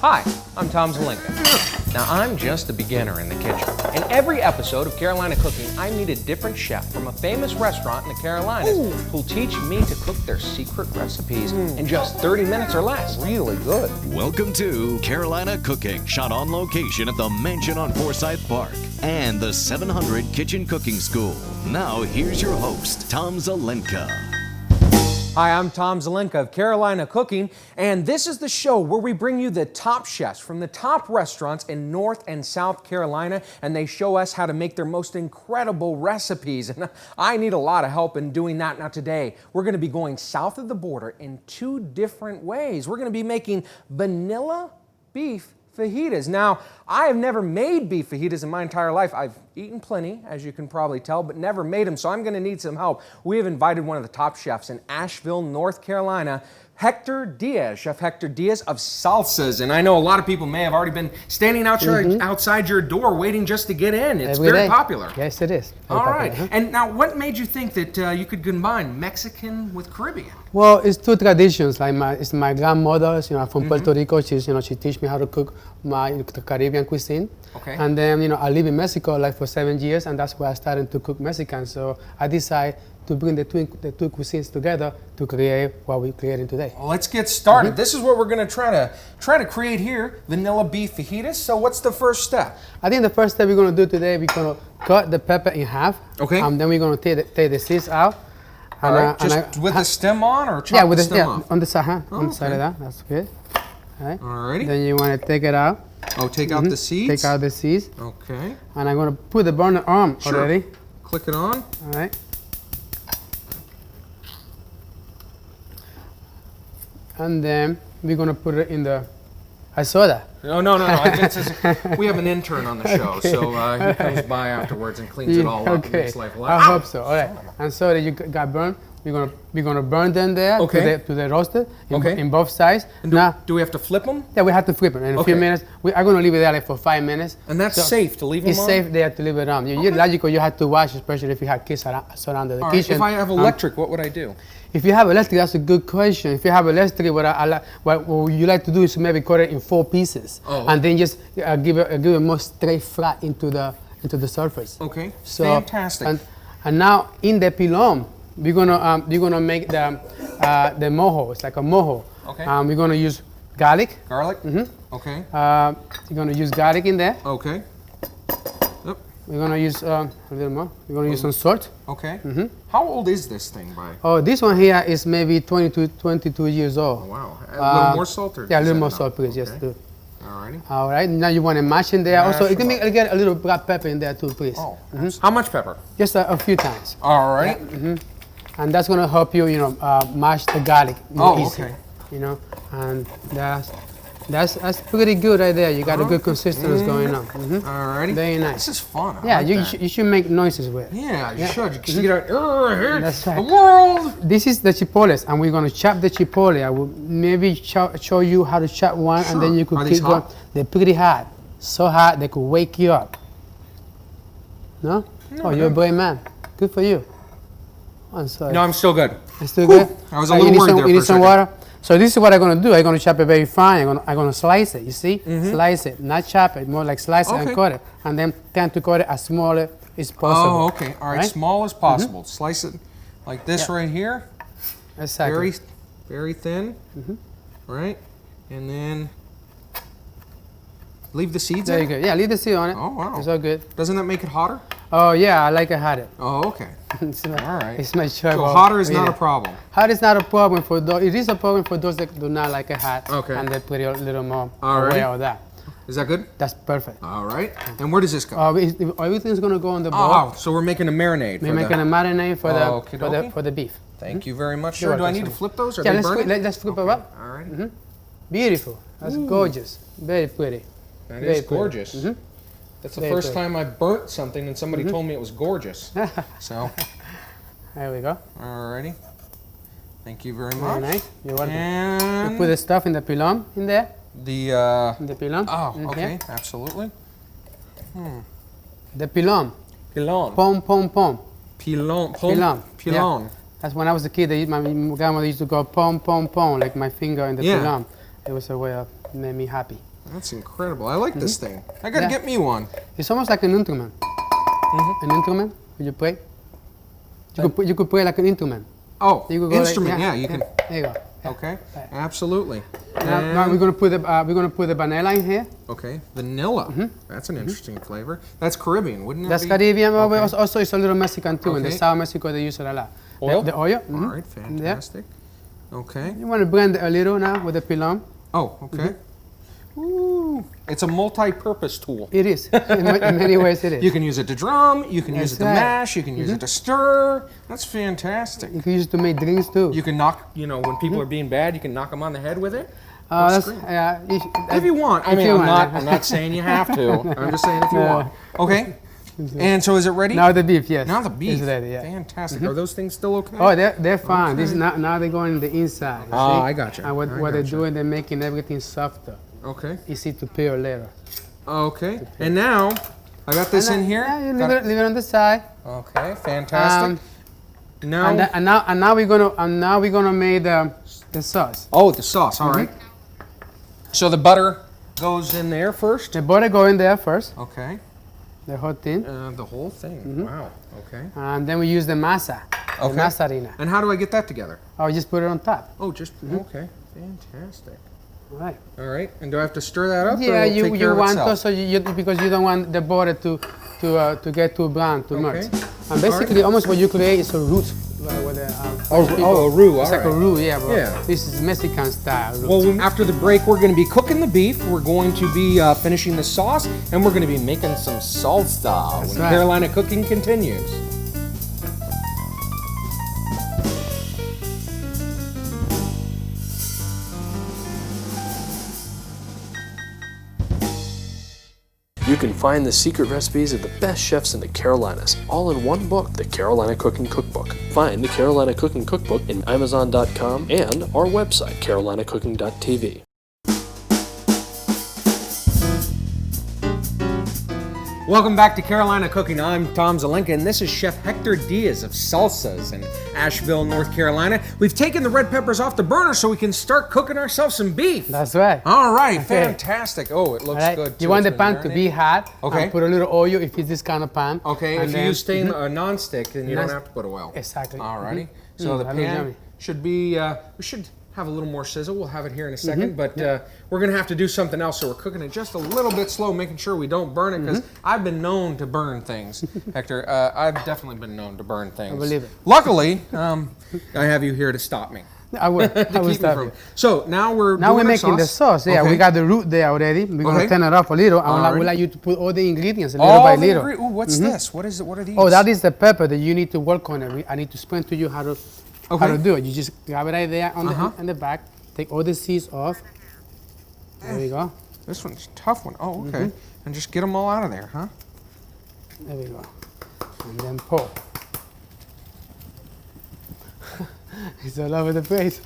Hi, I'm Tom Zelenka. Now, I'm just a beginner in the kitchen. In every episode of Carolina Cooking, I meet a different chef from a famous restaurant in the Carolinas who'll teach me to cook their secret recipes in just 30 minutes or less. Really good. Welcome to Carolina Cooking, shot on location at the Mansion on Forsyth Park and the 700 Kitchen Cooking School. Now, here's your host, Tom Zelenka. Hi, I'm Tom Zelenka of Carolina Cooking, and this is the show where we bring you the top chefs from the top restaurants in North and South Carolina, and they show us how to make their most incredible recipes. And I need a lot of help in doing that. Now today, we're going to be going south of the border in two different ways. We're going to be making vanilla beef fajitas. Now, I have never made beef fajitas in my entire life. I've eaten plenty, as you can probably tell, but never made them, so I'm going to need some help. We have invited one of the top chefs in Asheville, North Carolina, Hector Diaz, Chef Hector Diaz of Salsas. And I know a lot of people may have already been standing outside your door waiting just to get in. It's very popular. Yes, it is. All right. And now, what made you think that you could combine Mexican with Caribbean? Well, it's two traditions. Like my grandmother, from Puerto Rico. She teach me how to cook the Caribbean cuisine. Okay. And then, I live in Mexico for 7 years, and that's where I started to cook Mexican. So I decided to bring the two cuisines together to create what we're creating today. Well, let's get started. This is what we're going to try to create here: vanilla beef fajitas. So, what's the first step? I think the first step we're going to do today, we're going to cut the pepper in half. Okay. And then we're going to take the seeds out. All right. Just with the stem on, or chop the stem off? On the side, on the side of that. That's good. All right. Alrighty. Then you want to take it out. Oh, take out the seeds? Take out the seeds. Okay. And I'm going to put the burner on already. Click it on. All right. And then we're going to put it in the... I saw that. No. We have an intern on the show, so he comes by afterwards and cleans it all up and makes life a lot. I hope so. All right. And so that you got burned, we're gonna burn them there to the roaster in both sides. And do we have to flip them? Yeah, we have to flip them in a few minutes. I'm gonna leave it there for 5 minutes. And that's safe to leave them on? It's safe there to leave it on. You're logical. You have to watch, especially if you have kids around the kitchen. If I have electric, what would I do? If you have electric, that's a good question. If you have electric, what you like to do is maybe cut it in 4 pieces, and then just give it more straight flat into the surface. Okay. So, fantastic. And now in the pilon, we're gonna make the mojo. It's like a mojo. Okay. We're gonna use garlic. Garlic. Okay. You're gonna use garlic in there. Okay. We're gonna use a little more. We're gonna use some salt. Okay. How old is this thing, by? Oh, this one here is maybe 22 years old. Oh, wow. A little more salt, or yeah, a little more salt, please. Yes, do. Alrighty. All right. Now you want to mash in there. Also, you can get a little black pepper in there too, please. Oh. How much pepper? Just a few times. All right. Yeah. And that's gonna help you, mash the garlic more easy. Okay. And that's pretty good right there. You got a good consistency going on. Alrighty. Very nice. This is fun. Yeah, you should make noises with it. Yeah, you should. Because you get That's right. the world. This is the chipotles, and we're gonna chop the chipotle. I will maybe show you how to chop one, and then you could keep going. They're pretty hot. So hot they could wake you up. No? Oh, you're a brave man. Good for you. I'm sorry. No, I'm still good. It's still good? I was a little worried there You need some for a second. water? So this is what I'm going to do. I'm going to chop it very fine. I'm going to slice it, you see? Slice it, not chop it, more like slice it and cut it. And then tend to cut it as small as possible. Oh, okay. All right, small as possible. Slice it like this right here. Exactly. Very thin. Right? And then leave the seeds There you go. Yeah, leave the seed on it. Oh, wow. It's all good. Doesn't that make it hotter? Oh, yeah, I like it hotter. Oh, okay. All right. It's my choice. So hotter is not a problem. Hot is not a problem for those. It is a problem for those that do not like it hot. Okay. And they put a little more All aware of that. Is that good? That's perfect. All right. And where does this go? Everything's going to go on the bowl. Oh, so we're making a marinade. We're making a marinade for the beef. Thank you very much, sir. Do I need to flip those? Or yeah, let's flip them up. All right. Beautiful. That's gorgeous. Very pretty. That is gorgeous. That's the first time I burnt something and somebody told me it was gorgeous. So. There we go. Alrighty. Thank you very much. Very nice. You're welcome. And you put the stuff in the pilon in there. In the pilon. Oh, okay. Absolutely. The pilon. Pilon. Pom, pom, pom. Pilon. Pilon. Pilon. Yeah. That's when I was a kid. My grandmother used to go pom, pom, pom, like my finger in the pilon. It was a way of made me happy. That's incredible. I like this thing. I gotta get me one. It's almost like an instrument. An instrument. Would you play? You could play like an instrument. Oh, you could go instrument. Like, you can. There you go. Okay. Absolutely. Now we're gonna put the vanilla in here. Okay. Vanilla. That's an interesting flavor. That's Caribbean, wouldn't it? That's be? Caribbean. Okay. But also it's a little Mexican too. In the South Mexico they use it a lot. Oil. The oil. All right. Fantastic. Okay. You want to blend it a little now with the pilon. Oh, okay. Ooh, it's a multi-purpose tool. It is. In many ways it is. You can use it to drum, you can use it to right. mash, you can use it to stir. That's fantastic. You can use it to make drinks too. You can knock, when people are being bad, you can knock them on the head with it. If you want. I mean, I'm not saying you have to. I'm just saying if you want. Okay. And so is it ready? Now the beef, yes. Now the beef. It's ready, yeah. Fantastic. Are those things still okay? Oh, they're fine. Okay. This now they're going in the inside. Oh, I got you. And what they're doing, they're making everything softer. Okay. Easy to peel later. Okay. And now, I got this in here. Yeah, you leave it on the side. Okay. Fantastic. Now. And now we're gonna make the sauce. Oh, the sauce. All right. So the butter goes in there first. The butter go in there first. Okay. The whole thing. The whole thing. Wow. Okay. And then we use the masa. Okay. The masa harina. And how do I get that together? Oh, just put it on top. Oh, just okay. Fantastic. All right. All right. And do I have to stir that up? Yeah, or will it take care you of want itself? to, so because you don't want the butter to get too brown, too much. And basically, almost what you create is a roux. A roux. It's like a roux, yeah, bro. Yeah. This is Mexican style roux. Well, after the break, we're going to be cooking the beef. We're going to be finishing the sauce, and we're going to be making some salsa when right. Carolina Cooking continues. You can find the secret recipes of the best chefs in the Carolinas, all in one book, the Carolina Cooking Cookbook. Find the Carolina Cooking Cookbook in Amazon.com and our website, carolinacooking.tv. Welcome back to Carolina Cooking. I'm Tom Zelenka, and this is Chef Hector Diaz of Salsas in Asheville, North Carolina. We've taken the red peppers off the burner so we can start cooking ourselves some beef. That's right. All right, Okay. Fantastic. Oh, it looks good. You want the pan to be hot. Okay. And put a little oil if it's this kind of pan. Okay, and if you use non-stick, then you don't have to put oil. Exactly. All righty. So the that looks pan yummy. should be, we should have a little more sizzle. We'll have it here in a second, but we're going to have to do something else, so we're cooking it just a little bit slow, making sure we don't burn it, because I've been known to burn things, Hector. I've definitely been known to burn things. I believe it. Luckily, I have you here to stop me. I will. To I will keep me stop from. you. So now we're making the sauce. Yeah, Okay. we got the root there already. We're gonna turn it off a little. I would like you to put all the ingredients little by little. Ooh, what's this? What is it? What are these? Oh, that is the pepper that you need to work on it. I need to explain to you how to do it. You just grab it right there on the back. Take all the seeds off. There we go. This one's a tough one. Oh, okay. And just get them all out of there, huh? There we go. And then pull. It's all over the place.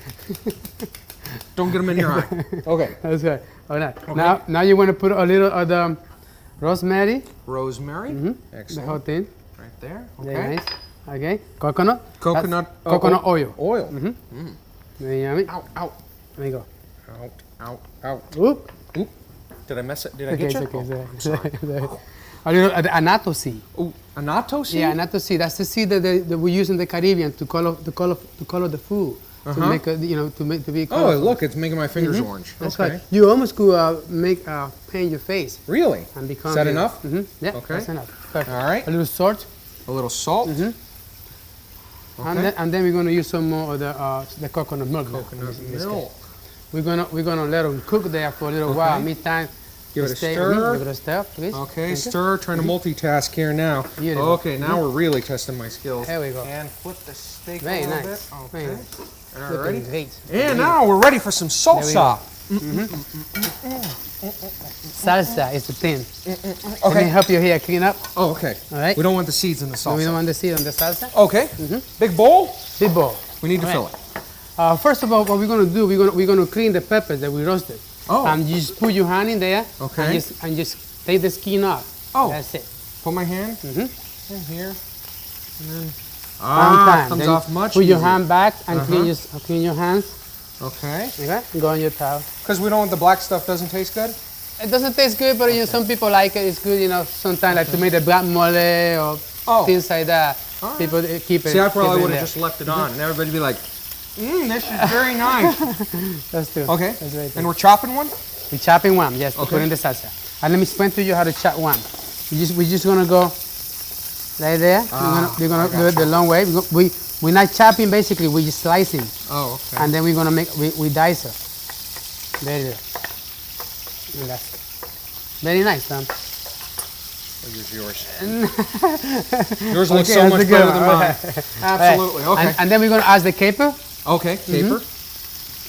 Don't get them in your eye. Okay. That's right. All right. Now you want to put a little of the rosemary. Rosemary. The Excellent. whole thing. Right there. Very Okay. nice. Okay. Coconut. Coconut. Coconut oil. Oil. Very yummy. Ow, ow, There you go. ow, ow. Oop. Oop. Did I mess it? Did I Okay, get you? it's okay. Oh, I'm sorry. A little annatto seed. Oh, annatto seed? Yeah, annatto seed. That's the seed that we use in the Caribbean to color the food. To make a, to be Oh, colorful. look, it's making my fingers orange. That's okay. right. You almost could paint your face. Really? And become Is that enough? Yeah, Okay. that's enough. Perfect. All right. A little salt. A little salt. Okay. And then we're gonna use some more of the coconut milk. Coconut milk. We're gonna let them cook there for a little while. Meantime, Give it a stay- stir. Give it a stir, please. Okay, stir. Trying to multitask here now. Beautiful. Okay, now we're really testing my skills. There we go. And flip the steak Very a little nice. bit. Very Okay. nice. All righty. Great. And now we're ready for some salsa. Salsa is the thing. Let me Okay. help you here clean up. Oh, okay. All right. We don't want the seeds in the So we salsa. don't want the seed on the salsa. Okay. Big bowl. Big bowl. We need to All fill right. it. First of all, what we're gonna do, we're gonna clean the peppers that we roasted. Oh. And you just put your hand in there. Okay. And just take the skin off. Oh. That's it. Put my hand in here. And then One time. comes Then off much Put your easier. hand back and clean your hands. Okay. Okay, go on your towel. Because we don't, the black stuff doesn't taste good? It doesn't taste good, but you know, some people like it. It's good, you know, sometimes like to make the black mole or things like that. Right. People keep it. See, I probably would have have just left it on, and everybody would be like, this is very nice. That's true. Okay, That's right. and we're chopping one? We're chopping one, yes, to Okay. put in the salsa. And let me explain to you how to chop one. We're just gonna go right there. We're gonna do it the long way. We're not chopping basically, we're just slicing. Oh, okay. And then we're gonna we dice it. There it is. And that's it. Very nice, Tom. Here's yours. Yours looks Okay, so that's much a good better one. than mine. Right. Absolutely, okay. And then we're gonna add the caper. Okay, caper.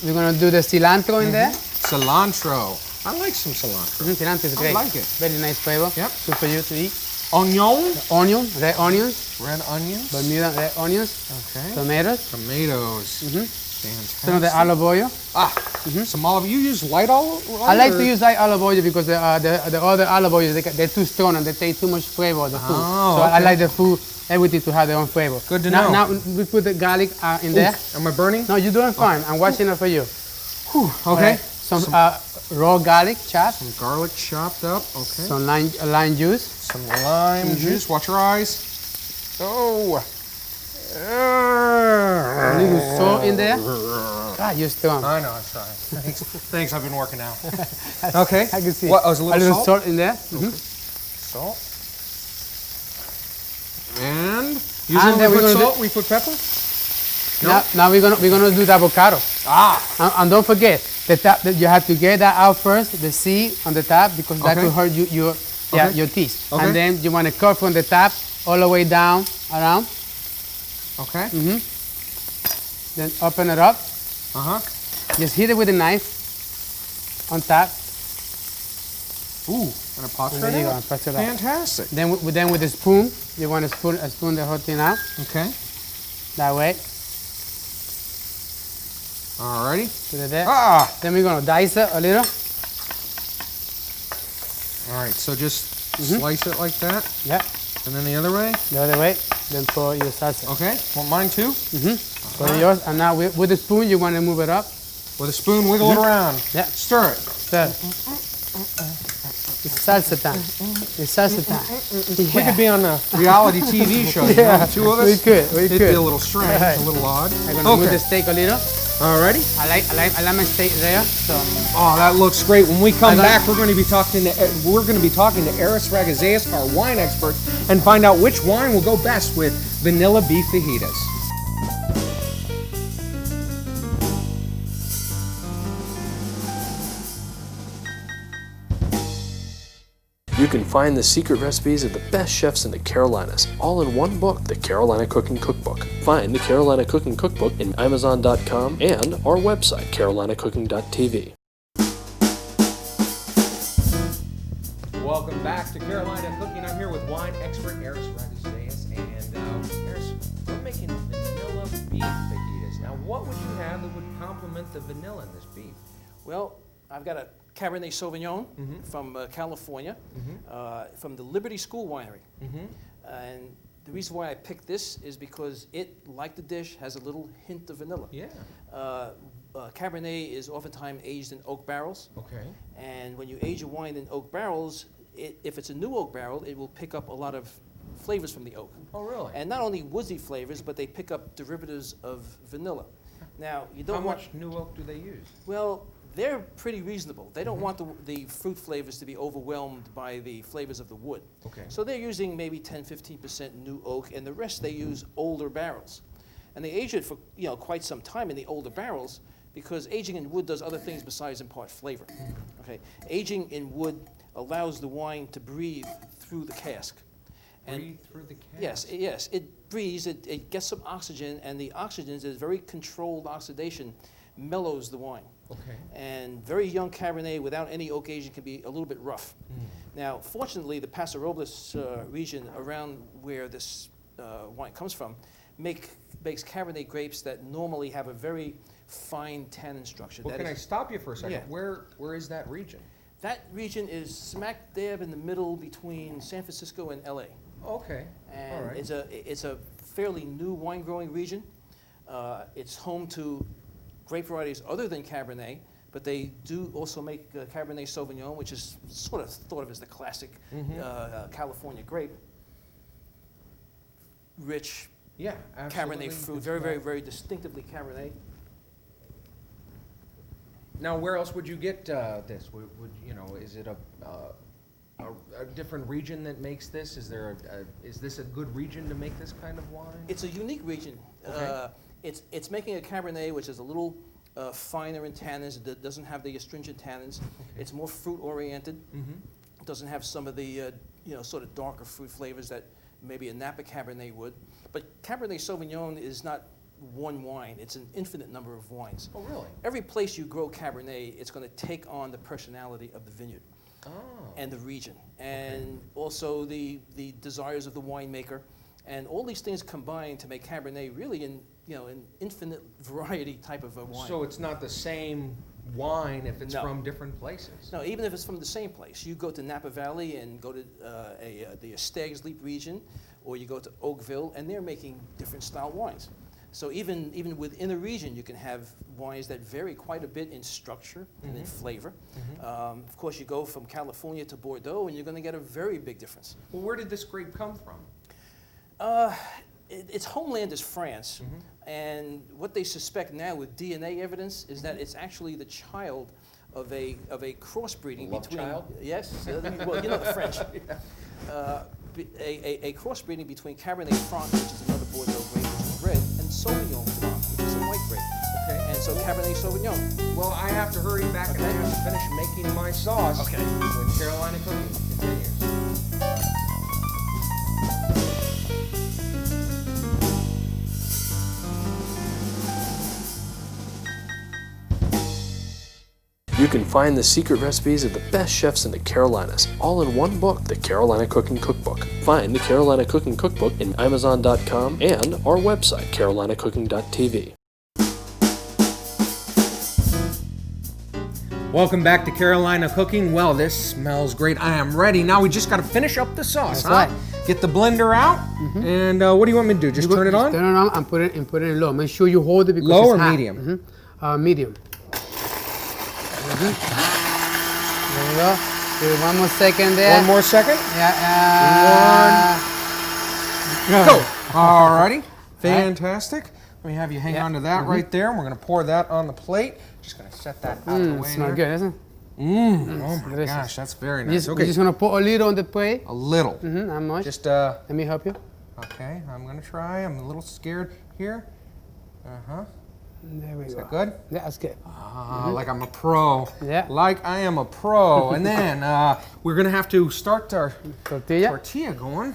We're gonna do the cilantro in there. Cilantro. I like some cilantro. Cilantro is I great. like it. Very nice flavor. Yep. Good for you to eat. Onion. Onion, red onions, Red onions. Bermuda red onions, Okay. tomatoes, Tomatoes. Fantastic. some of the olive oil. Some olive. You use light olive oil? I like or- to use light olive oil because the other olive oil they're too strong and they take too much flavor of the food. Oh, So I okay. like the food, everything to have their own flavor. Good to now, know. Now we put the garlic in there. Am I burning? No, you're doing fine. I'm watching it for you. Okay. Alright, Some raw garlic chopped. Some garlic chopped up. Okay. Some lime juice. Some lime juice. Watch your eyes. Oh. A little salt in there. God, you're strong. I know, I'm trying. Thanks. Thanks, I've been working out. Okay. I can see. What, oh, is a little salt? In there. Salt. And usually And then we we're put gonna salt, we put pepper? Now we're gonna do the avocado. And don't forget the top that you have to get that out first, the seed on the top, because that Okay. will hurt your teeth. Okay. And then you want to cut from the top all the way down around. Okay. Then open it up. Uh-huh. Just hit it with a knife on top. Ooh, and a pot And there you go. And press it up. Fantastic. Then with a spoon, you want to spoon the whole thing out Okay. that way. Alrighty. Put it there. Ah! Then we're gonna dice it a little. Alright, so just slice it like that, Yeah. and then the other way. The other way. Then pour your salsa. Okay. Want mine too? Pour yours. And now with the spoon, you want to move it up. With a spoon, wiggle it around. Yeah. Stir it. Stir. It's salsa time. It's salsa time. We could be on a reality TV show. You know, the two of us. We could. It'd be a little strange, Right. a little odd. I'm gonna move the steak a little. Alrighty. I like my steak there. So Oh, that looks great. When we come I got- back, we're going to be talking to Eris Ragazeas, our wine expert, and find out which wine will go best with vanilla beef fajitas. You can find the secret recipes of the best chefs in the Carolinas, all in one book, the Carolina Cooking Cookbook. Find the Carolina Cooking Cookbook in Amazon.com and our website, carolinacooking.tv. Welcome back to Carolina Cooking. I'm here with wine expert Eris Ragazeas, and Eris, we're making vanilla beef fajitas. Now, what would you have that would complement the vanilla in this beef? Well, I've got a Cabernet Sauvignon from California, from the Liberty School Winery. And the reason why I picked this is because it, like the dish, has a little hint of vanilla. Yeah. Cabernet is oftentimes aged in oak barrels. Okay. And when you age a wine in oak barrels, if it's a new oak barrel, it will pick up a lot of flavors from the oak. Oh, really? And not only woodsy flavors, but they pick up derivatives of vanilla. Now, you don't How want... much new oak do they use? Well, they're pretty reasonable. They don't want the fruit flavors to be overwhelmed by the flavors of the wood. Okay. So they're using maybe 10-15% new oak, and the rest they use older barrels. And they age it for quite some time in the older barrels, because aging in wood does other things besides impart flavor. Okay. Aging in wood allows the wine to breathe through the cask. Breathe through the cask? Yes. It breathes, it gets some oxygen, and the oxygen is very controlled oxidation, mellows the wine. Okay. And very young Cabernet without any oak aging can be a little bit rough. Now, fortunately, the Paso Robles region around where this wine comes from makes Cabernet grapes that normally have a very fine tannin structure. Well, can I stop you for a second? Yeah. Where is that region? That region is smack dab in the middle between San Francisco and LA. Okay. And All right. it's a fairly new wine growing region. It's home to grape varieties other than Cabernet, but they do also make Cabernet Sauvignon, which is sort of thought of as the classic California grape. Rich absolutely. Cabernet fruit, very, very, very distinctively Cabernet. Now, where else would you get this? Would you know? Is it a different region that makes this? Is there is this a good region to make this kind of wine? It's a unique region. Okay. It's making a Cabernet which is a little finer in tannins. It doesn't have the astringent tannins. Okay. It's more fruit oriented. Mm-hmm. It doesn't have some of the sort of darker fruit flavors that maybe a Napa Cabernet would. But Cabernet Sauvignon is not one wine. It's an infinite number of wines. Oh, really? Every place you grow Cabernet, it's going to take on the personality of the vineyard and the region, and also the desires of the winemaker, and all these things combine to make Cabernet really an infinite variety type of a wine. So it's not the same wine if it's No. from different places? No, even if it's from the same place. You go to Napa Valley and go to the Stag's Leap region, or you go to Oakville, and they're making different style wines. So even within a region, you can have wines that vary quite a bit in structure and in flavor. Of course, you go from California to Bordeaux, and you're going to get a very big difference. Well, where did this grape come from? Its homeland is France, and what they suspect now with DNA evidence is that it's actually the child of a crossbreeding Love between child? Yes, well, you know the French. A crossbreeding between Cabernet Franc, which is another Bordeaux grape, which is red, and Sauvignon Blanc, which is a white grape. Okay. And so Cabernet Sauvignon. Well, I have to hurry back and I have to finish making my sauce. Okay. When Carolina Cooking continues. You can find the secret recipes of the best chefs in the Carolinas, all in one book, the Carolina Cooking Cookbook. Find the Carolina Cooking Cookbook in Amazon.com and our website, carolinacooking.tv. Welcome back to Carolina Cooking. Well, this smells great. I am ready. Now we just got to finish up the sauce, That's right. Get the blender out. And what do you want me to do? Just turn it on? Turn it on and put it in low. Make sure you hold it because Low it's or hot. medium? Medium. There you go. Give it one more second there. One more second. Yeah. Go. Alrighty. Fantastic. Let me have you hang on to that right there. And we're going to pour that on the plate. Just going to set that out of the way Smells there. good, isn't it? Oh my delicious. gosh, that's very We're nice. just going to put a little on the plate. A little. Not much. Just, Let me help you. okay, I'm going to try. I'm a little scared here. There we Is go. that good? Yeah, that's good. Like I'm a pro. Yeah. Like I am a pro. And then we're going to have to start our Tortilla. tortilla going.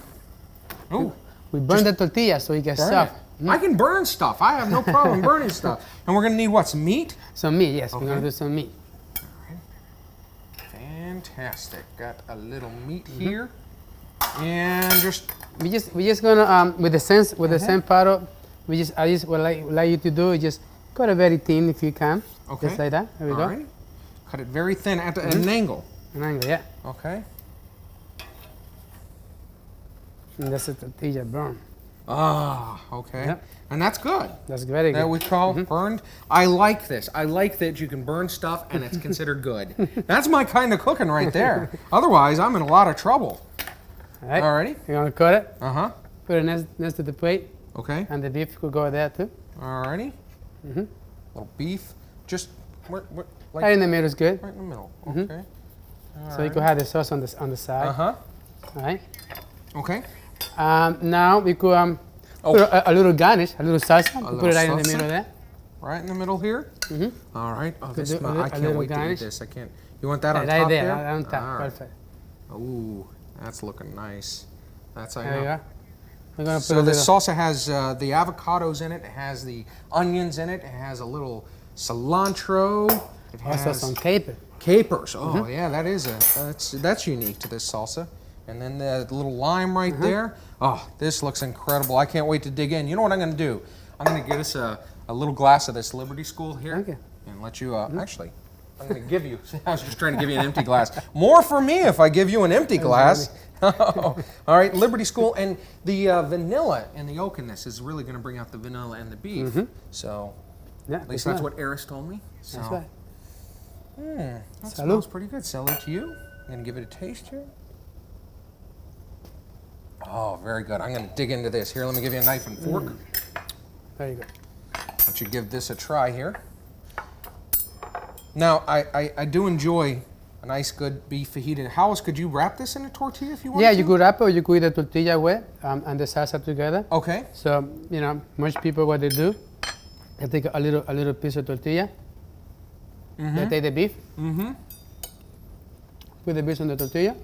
Oh, We burn the tortilla so it gets burn soft. it. I can burn stuff. I have no problem burning stuff. And we're going to need what? Some meat? Some meat, yes. We're Okay. going to do some meat. Fantastic. Got a little meat here. And just We just gonna with the same paddle. I just would like you to do is just cut it very thin if you can. Okay. Just like that. There we go. Alright. Cut it very thin at an angle. An angle, yeah. Okay. And that's a tortilla burn. Ah, okay. Yep. And that's good. That's very good. That we call burned. I like this. I like that you can burn stuff and it's considered good. That's my kind of cooking right there. Otherwise, I'm in a lot of trouble. All right. Alrighty. You're gonna cut it. Uh-huh. Put it next to the plate, Okay. and the beef could go there too. Alrighty. Little beef. Just like Right in the middle is good. right in the middle. Okay. So you could have the sauce on the side. Uh-huh. All right. Okay. Now we could put a little garnish, a little salsa. Put little it right in the salsa. middle there. Right in the middle here. All right. Oh, this do a smell. little- I a can't little wait to garnish. eat this. I can't. You want that on Right top there, there? right on top. All right. Perfect. Ooh, that's looking nice. That's I There you know. go. We're gonna put So a the little. salsa has the avocados in it. It has the onions in it. It has a little cilantro. It Also has some caper. capers. Oh yeah, that is that's unique to this salsa. And then the little lime right there. Oh, this looks incredible. I can't wait to dig in. You know what I'm going to do? I'm going to get us a little glass of this Liberty School here. Okay. And let you, actually, I'm going to give you, I was just trying to give you an empty glass. More for me if I give you an empty glass. All right, Liberty School. And the vanilla and the oak in this is really going to bring out the vanilla and the beef. So Yeah, At least that's that's right. what Eris told me. So. That's right. That Salud. smells pretty good. Salud to you. I'm gonna give it a taste here. Oh, very good. I'm gonna dig into this. Here, let me give you a knife and fork. Very good. Let you give this a try here. Now, I do enjoy a nice good beef fajita. How else could you wrap this in a tortilla if you want Yeah, to? you could wrap it or you could eat the tortilla wet and the salsa together. Okay. So, you know, most people what they do, they take a little piece of tortilla, they take the beef, put the beef on the tortilla.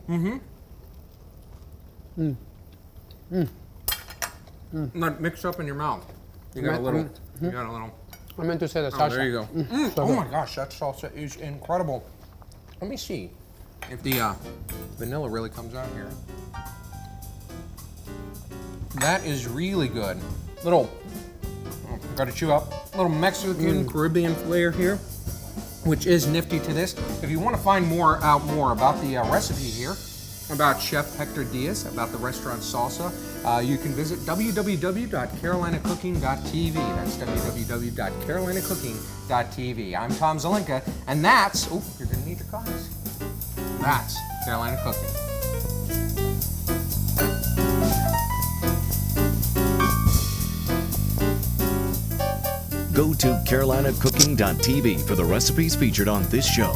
Not mixed up in your mouth. You got a little. You got a little. I meant to say the Oh, salsa. there you go. So Oh good. my gosh, that salsa is incredible. Let me see if the vanilla really comes out here. That is really good. Little, got to chew up. Little Mexican Caribbean flair here, which is nifty to this. If you want to find out more about the recipe here, about Chef Hector Diaz, about the restaurant Salsa, you can visit www.carolinacooking.tv. That's www.carolinacooking.tv. I'm Tom Zelenka, and that's, oh, you're gonna need your cards. That's Carolina Cooking. Go to carolinacooking.tv for the recipes featured on this show.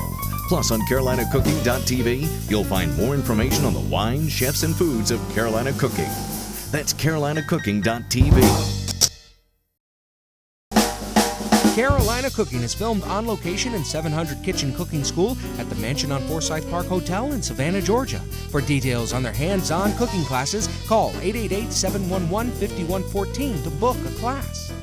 Plus, on carolinacooking.tv, you'll find more information on the wine, chefs, and foods of Carolina Cooking. That's carolinacooking.tv. Carolina Cooking is filmed on location in 700 Kitchen Cooking School at the Mansion on Forsyth Park Hotel in Savannah, Georgia. For details on their hands-on cooking classes, call 888-711-5114 to book a class.